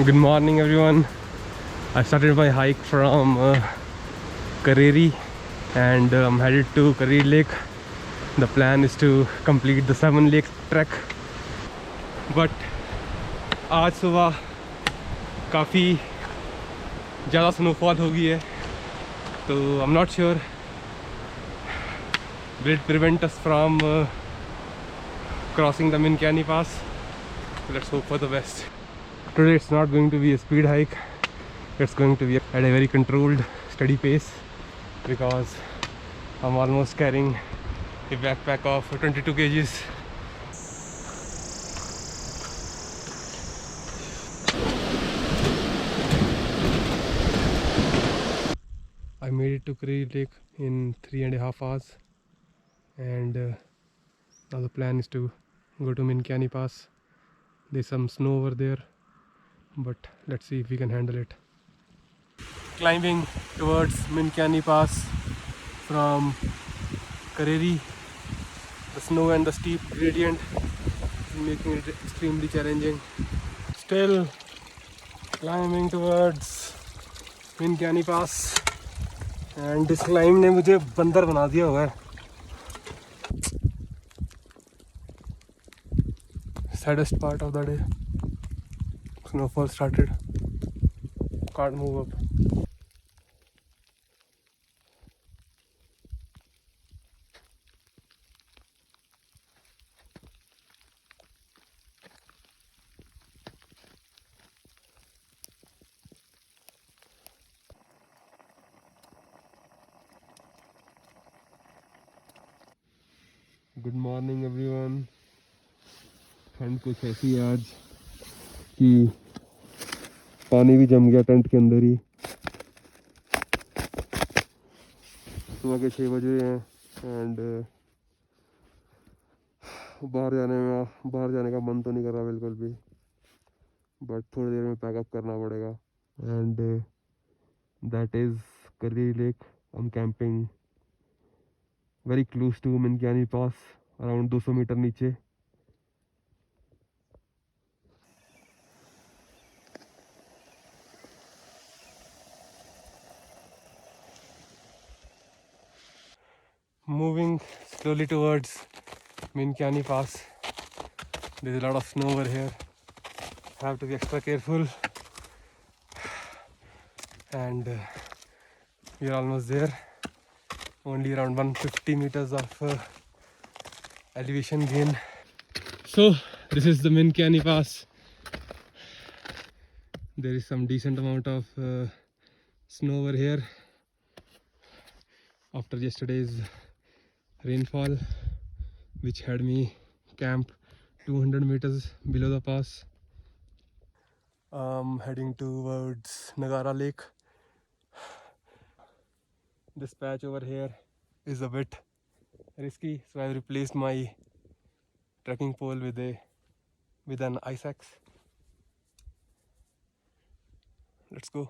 Good morning, everyone. I started my hike from Kareri and I'm headed to Kareri Lake. The plan is to complete the 7 lake trek. But आज सुबह काफ़ी ज़्यादा snowfall हो गई है, तो I'm not sure will it prevent us from crossing the Minkani Pass. Let's hope for the best. Today it's not going to be a speed hike. It's going to be at a very controlled, steady pace because I'm almost carrying a backpack of 22 kgs. I made it to Kareri Lake in 3.5 hours, and now the plan is to go to Minkani Pass. There's some snow over there, but let's see if we can handle it. Climbing towards Minkani Pass from Kareri. The snow and the steep gradient making it extremely challenging. Still climbing towards Minkani Pass, and this climb ने मुझे बंदर बना दिया हुआ है. Saddest part of the day. Snowfall started. Can't move up. Good morning everyone. ठंड कुछ ऐसी है आज कि पानी भी जम गया टेंट के अंदर ही. सुबह के 6 बजे हैं एंड बाहर जाने का मन तो नहीं कर रहा बिल्कुल भी, बट थोड़ी देर में पैकअप करना पड़ेगा. And that is Kareri Lake. I am camping very close to Minkiani Pass, around 200 metre नीचे. Moving slowly towards Minkani Pass. There's a lot of snow over here. Have to be extra careful. And we're almost there. Only around 150 meters of elevation gain. So this is the Minkani Pass. There is some decent amount of snow over here after yesterday's rainfall, which had me camp 200 meters below the pass. Heading towards Nagara Lake. This patch over here is a bit risky, so I've replaced my trekking pole with an ice axe. Let's go.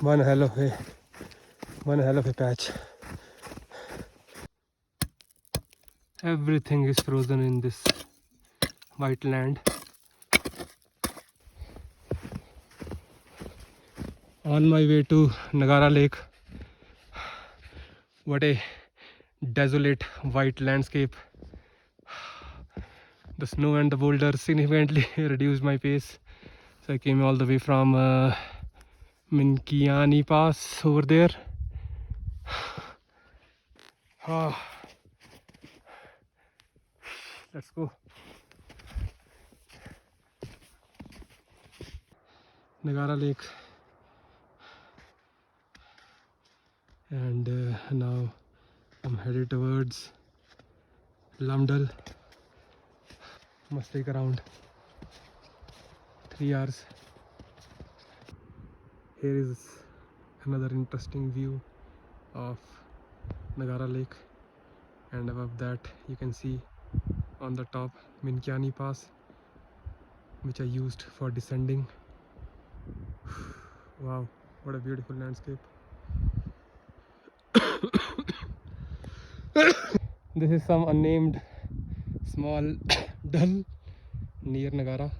One hell of a patch. Everything is frozen in this white land. On my way to Nagara Lake. What a desolate white landscape. The snow and the boulders significantly reduced my pace, so I came all the way from Minkani Pass over there. Let's go. Nagara Lake. And now I'm headed towards Lamdal. Must take around 3 hours. Here is another interesting view of Nagara Lake, and above that you can see on the top Minkani Pass, which I used for descending. Wow, what a beautiful landscape. This is some unnamed small dull near Nagara,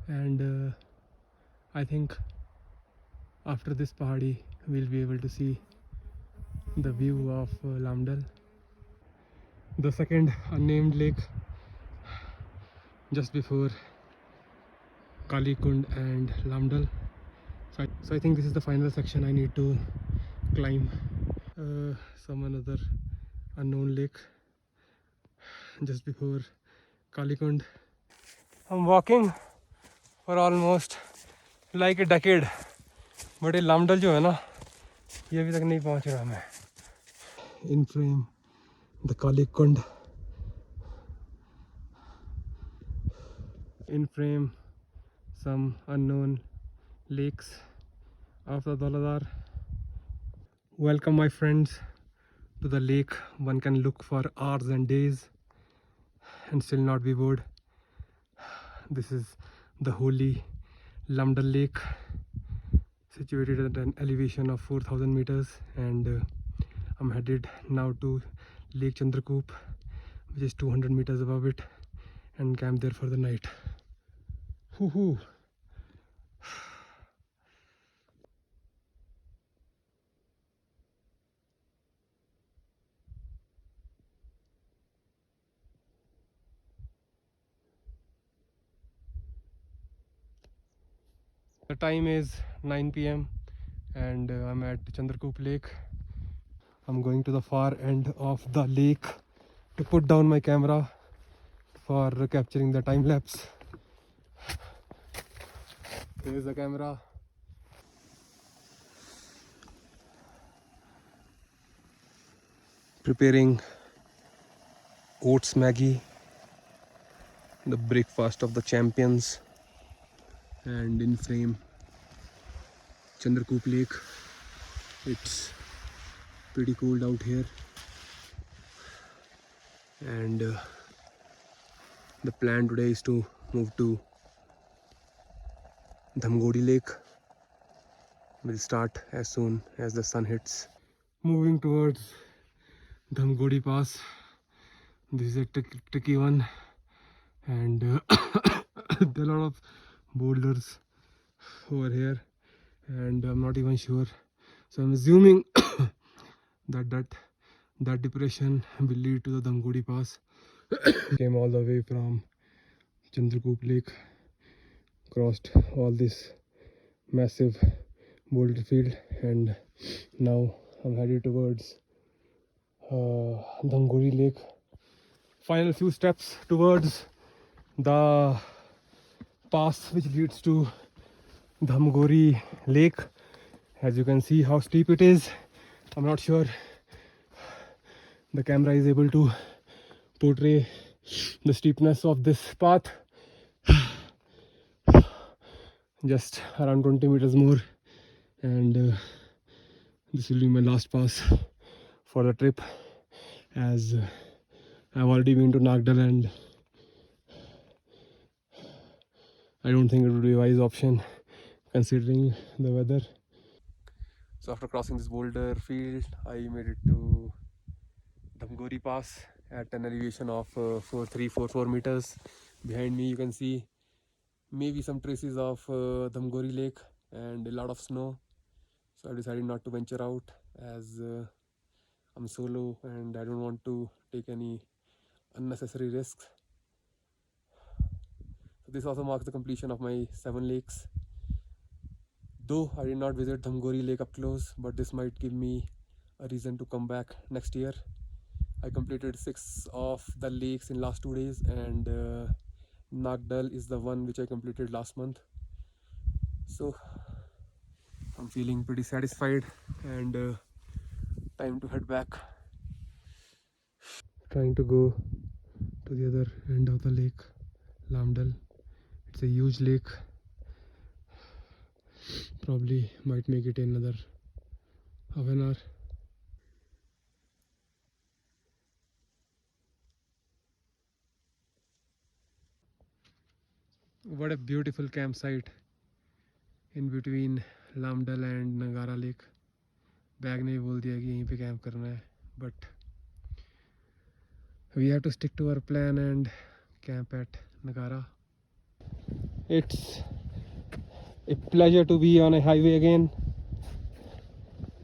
and I think after this pahadi we'll be able to see the view of Lamdal, the second unnamed lake just before Kalikund and Lamdal. So I think this is the final section I need to climb. Some another unknown lake just before Kalikund. I'm walking for almost like a decade, but ये लामडल जो है ना, ये अभी तक नहीं पहुंच रहा मैं. In frame, the Kalikund. In frame, some unknown lakes of the Dhauladhar. Welcome, my friends, to the lake. One can look for hours and days and still not be bored. This is the holy Lamdal Lake, situated at an elevation of 4,000 meters, and I'm headed now to Lake Chandrakoop, which is 200 meters above it, and camp there for the night. Hoo-hoo. The time is 9 p.m. and I'm at Chandrakoop Lake. I'm going to the far end of the lake to put down my camera for capturing the time lapse. Here's the camera. Preparing oats Maggie, the breakfast of the champions, and in frame Chandrakoop Lake. It's pretty cold out here, and the plan today is to move to Dhamgodi Lake. We'll start as soon as the sun hits. Moving towards Dhamgodi Pass. This is a tricky one, and there are a lot of boulders over here, and I'm not even sure. So I'm assuming that depression will lead to the Dhamgodi Pass. Came all the way from Chandrakoop Lake, crossed all this massive boulder field, and now I'm headed towards Dhamgodi Lake. Final few steps towards the pass which leads to Dhamgori Lake. As you can see how steep it is. I'm not sure the camera is able to portray the steepness of this path. Just around 20 meters more, and this will be my last pass for the trip, as I've already been to Nagdal and I don't think it would be a wise option considering the weather. So after crossing this boulder field, I made it to Dhamgori Pass at an elevation of 4344 meters. Behind me you can see maybe some traces of Dhamgori Lake and a lot of snow. So I decided not to venture out, as I'm solo and I don't want to take any unnecessary risks. So this also marks the completion of my 7 lakes. Though I did not visit Dhamgori Lake up close, but this might give me a reason to come back next year. I completed 6 of the lakes in last 2 days, and Nagdal is the one which I completed last month. So I'm feeling pretty satisfied, and time to head back. Trying to go to the other end of the lake, Lamdal. It's a huge lake. Probably might make it another half an hour. What a beautiful campsite in between Lamdal and Nagara Lake. Bag ने भी बोल दिया कि यहीं पे camp करना है, but we have to stick to our plan and camp at Nagara. It's a pleasure to be on a highway again.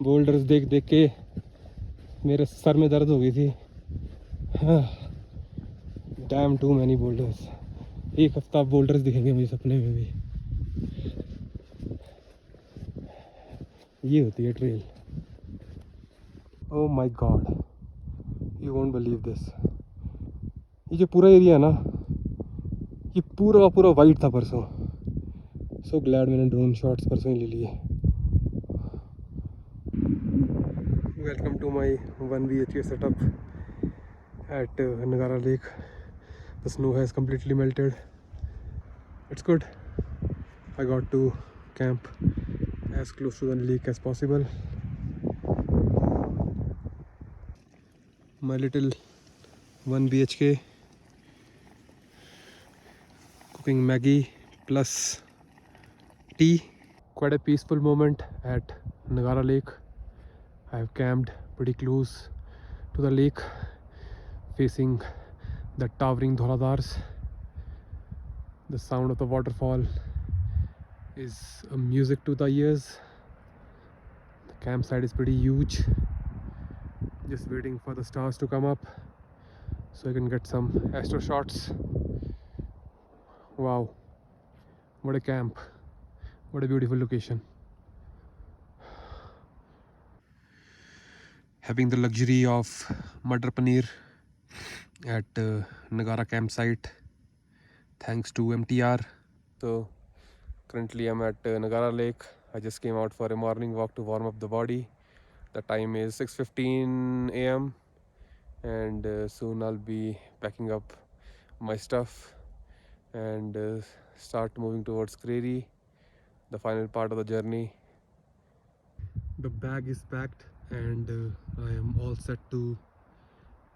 Boulders देख देख के मेरे सर में दर्द हो गई थी. Damn too many boulders. एक हफ्ता बोल्डर्स दिखेंगे मुझे सपने में भी. ये होती है trail. Oh my God, you won't believe this. ये जो पूरा एरिया है ना, ये पूरा पूरा वाइट था परसों. So glad मैंने ड्रोन शॉट्स परसों ही ले लिए. Welcome to my 1 BHK setup at Nagara Lake. The snow has completely melted. It's good. I got to camp as close to the lake as possible. My little 1 BHK cooking Maggie plus tea. Quite a peaceful moment at Nagara Lake. I have camped pretty close to the lake, facing the towering Dhauladhars. The sound of the waterfall is a music to the ears. The campsite is pretty huge. Just waiting for the stars to come up so I can get some astro shots. Wow, what a camp, what a beautiful location. Having the luxury of Madar Paneer at Nagara campsite thanks to MTR. So currently I'm at Nagara Lake. I just came out for a morning walk to warm up the body. The time is 6:15 a.m. and soon I'll be packing up my stuff and start moving towards Kreri, the final part of the journey. The bag is packed and I am all set to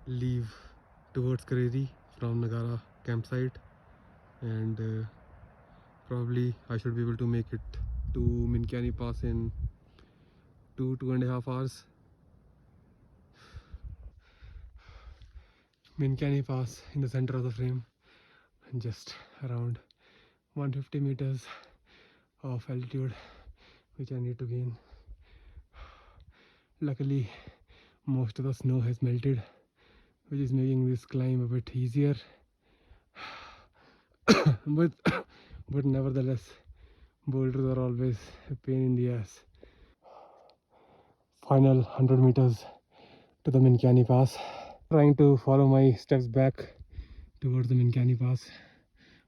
leave towards Kreri from Nagara campsite, and probably I should be able to make it to Minkyani Pass in 2.5 hours. Minkyani Pass in the center of the frame, and just around 150 meters of altitude which I need to gain. Luckily most of the snow has melted, which is making this climb a bit easier. but nevertheless, boulders are always a pain in the ass. Final 100 meters to the Minkyani Pass. Trying to follow my steps back towards the Minkyani Pass.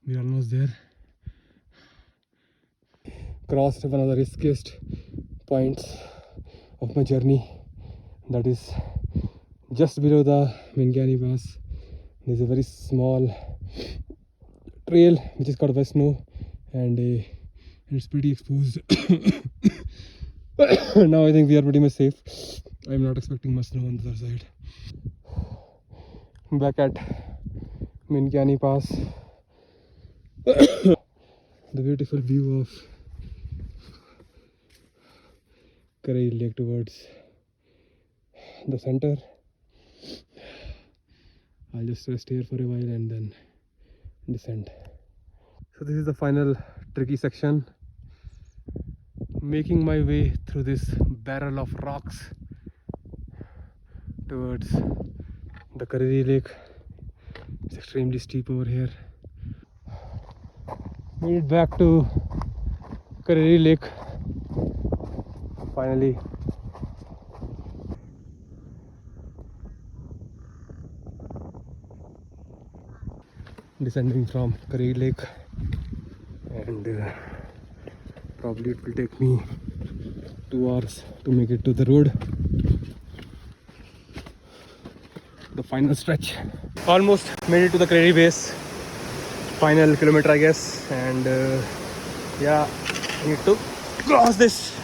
We're almost there. Crossed one of the riskiest points of my journey. That is just below the Minkyani Pass. There's a very small trail which is covered by snow, and it's pretty exposed. Now I think we are pretty much safe. I'm not expecting much snow on the other side. Back at Minkyani Pass. The beautiful view of Kareli Lake towards the center. I'll just rest here for a while and then descend. So this is the final tricky section. Making my way through this barrel of rocks towards the Kareli Lake. It's extremely steep over here. Made it back to Kareli Lake finally. Descending from Kareli Lake, and probably it will take me 2 hours to make it to the road. The final stretch. Almost made it to the Kreri base. Final kilometer, I guess, and yeah, I need to cross this